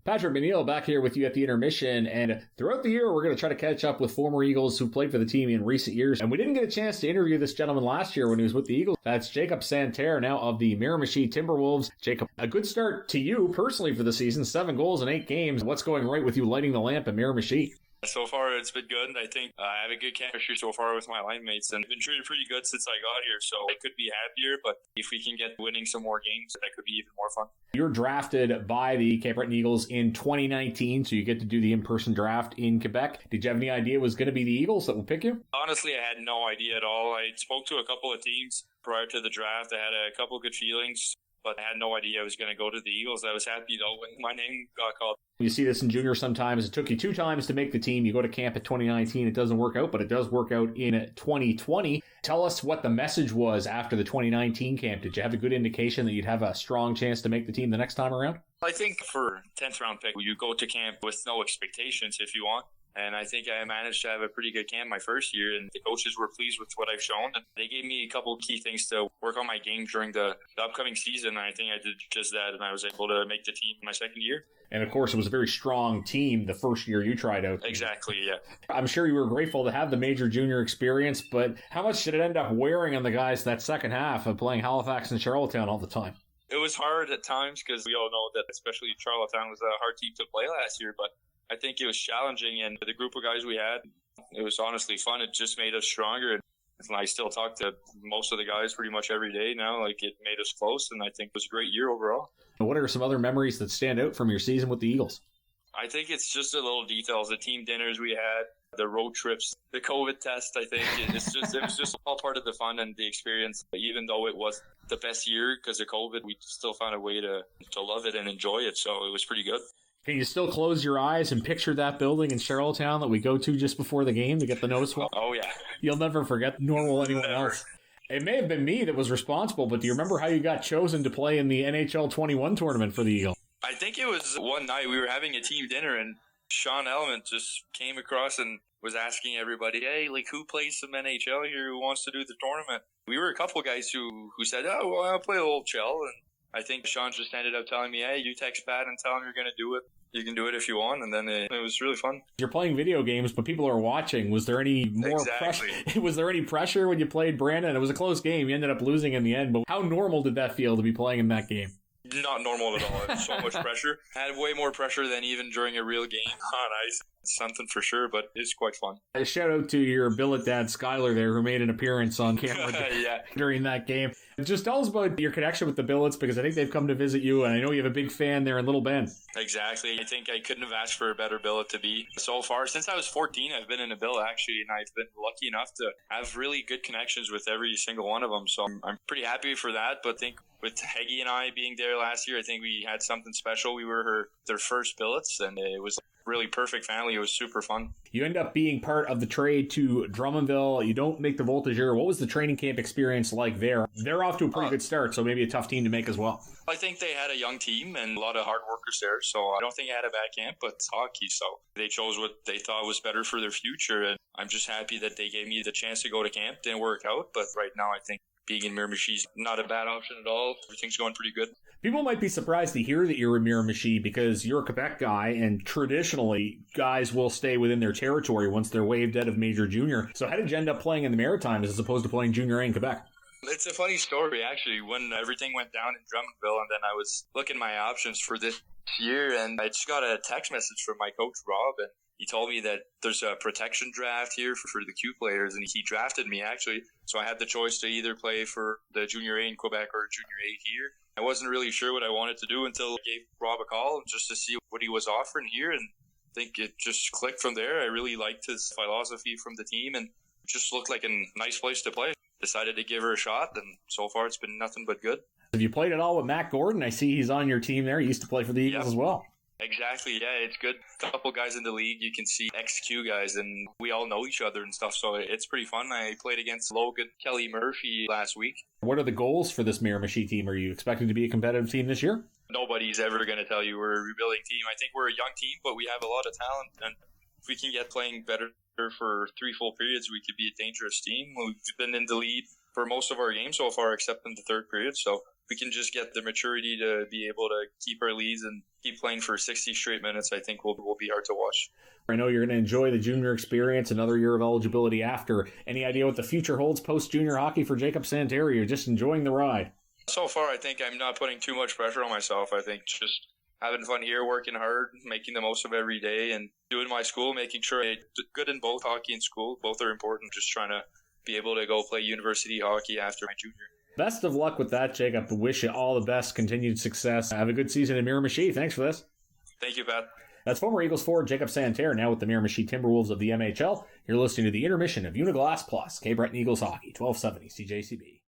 Patrick McNeil back here with you at the intermission, and throughout the year we're going to try to catch up with former Eagles who played for the team in recent years, and we didn't get a chance to interview this gentleman last year when he was with the Eagles. That's Jacob Santerre, now of the Miramichi Timberwolves. Jacob, a good start to you personally for the season, 7 goals in 8 games. What's going right with you lighting the lamp at Miramichi? So far, it's been good. I think I have a good chemistry so far with my line mates, and I've been treated pretty good since I got here, so I could be happier, but if we can get winning some more games, that could be even more fun. You're drafted by the Cape Breton Eagles in 2019, so you get to do the in-person draft in Quebec. Did you have any idea it was going to be the Eagles that would pick you? Honestly, I had no idea at all. I spoke to a couple of teams prior to the draft. I had a couple of good feelings, but I had no idea I was going to go to the Eagles. I was happy, though, when my name got called. You see this in junior sometimes. It took you 2 times to make the team. You go to camp at 2019. It doesn't work out, but it does work out in 2020. Tell us what the message was after the 2019 camp. Did you have a good indication that you'd have a strong chance to make the team the next time around? I think for 10th round pick, you go to camp with no expectations if you want. And I think I managed to have a pretty good camp my first year, and the coaches were pleased with what I've shown. And they gave me a couple key things to work on my game during the upcoming season, and I think I did just that, and I was able to make the team my second year. And, of course, it was a very strong team the first year you tried out. Exactly, yeah. I'm sure you were grateful to have the major junior experience, but how much did it end up wearing on the guys that second half of playing Halifax and Charlottetown all the time? It was hard at times because we all know that especially Charlottetown was a hard team to play last year, but I think it was challenging, and the group of guys we had, it was honestly fun. It just made us stronger. And I still talk to most of the guys pretty much every day now. Like, it made us close, and I think it was a great year overall. What are some other memories that stand out from your season with the Eagles? I think it's just the little details, the team dinners we had, the road trips, the COVID test. I think it was just all part of the fun and the experience. Even though it was the best year because of COVID, we still found a way to love it and enjoy it. So it was pretty good. Can you still close your eyes and picture that building in Charlottetown that we go to just before the game to get the notice? Oh, yeah. You'll never forget, nor will anyone else. It may have been me that was responsible, but do you remember how you got chosen to play in the NHL 21 tournament for the Eagles? I think it was one night we were having a team dinner, and Sean Element just came across and was asking everybody, hey, like, who plays some NHL here, who wants to do the tournament? We were a couple guys who said, oh, well, I'll play a little chill, and I think Sean just ended up telling me, hey, you text Pat and tell him you're going to do it. You can do it if you want, and then it was really fun. You're playing video games, but people are watching. Was there any more pressure? Was there any pressure when you played Brandon? It was a close game. You ended up losing in the end, but how normal did that feel to be playing in that game? Not normal at all. It was so much pressure. I had way more pressure than even during a real game on ice. Something for sure, but it's quite fun. A shout out to your billet dad, Skyler, there, who made an appearance on camera during that game. Just tell us about your connection with the Billets, because I think they've come to visit you, and I know you have a big fan there in Little Bend. Exactly. I think I couldn't have asked for a better billet to be. So far, since I was 14, I've been in a billet, actually, and I've been lucky enough to have really good connections with every single one of them. So I'm pretty happy for that, but I think with Heggie and I being there last year, I think we had something special. We were their first billets, and it was really perfect family. It was super fun. You end up being part of the trade to Drummondville. You don't make the Voltigeur. What was the training camp experience like there? They're off to a pretty good start, so maybe a tough team to make as well. I think they had a young team and a lot of hard workers there, so I don't think I had a bad camp, but it's hockey, so they chose what they thought was better for their future, and I'm just happy that they gave me the chance to go to camp. Didn't work out, but right now I think being in Miramichi is not a bad option at all. Everything's going pretty good. People might be surprised to hear that you're in Miramichi because you're a Quebec guy, and traditionally, guys will stay within their territory once they're waived out of major junior. So how did you end up playing in the Maritimes as opposed to playing junior A in Quebec? It's a funny story, actually. When everything went down in Drummondville, and then I was looking at my options for this year, and I just got a text message from my coach, Rob, and he told me that there's a protection draft here for the Q players, and he drafted me, actually. So I had the choice to either play for the Junior A in Quebec or Junior A here. I wasn't really sure what I wanted to do until I gave Rob a call just to see what he was offering here, and I think it just clicked from there. I really liked his philosophy from the team, and it just looked like a nice place to play. Decided to give her a shot, and so far it's been nothing but good. Have you played at all with Matt Gordon? I see he's on your team there. He used to play for the Eagles as well. Exactly, yeah, it's good. A couple guys in the league, you can see XQ guys, and we all know each other and stuff, so it's pretty fun. I played against Logan Kelly Murphy last week. What are the goals for this Miramichi team? Are you expecting to be a competitive team this year? Nobody's ever going to tell you we're a rebuilding team. I think we're a young team, but we have a lot of talent, and if we can get playing better for 3 full periods, we could be a dangerous team. We've been in the lead for most of our games so far, except in the third period, so we can just get the maturity to be able to keep our leads and keep playing for 60 straight minutes, I think will be hard to watch. I know you're going to enjoy the junior experience, another year of eligibility after. Any idea what the future holds post-junior hockey for Jacob Santerre? You're just enjoying the ride. So far, I think I'm not putting too much pressure on myself. I think just having fun here, working hard, making the most of every day, and doing my school, making sure I do good in both hockey and school. Both are important. Just trying to be able to go play university hockey after my junior. Best of luck with that, Jacob. Wish you all the best, continued success. Have a good season in Miramichi. Thanks for this. Thank you, Pat. That's former Eagles forward Jacob Santerre, now with the Miramichi Timberwolves of the MHL. You're listening to the intermission of Uniglass Plus, Cape Breton Eagles Hockey, 1270 CJCB.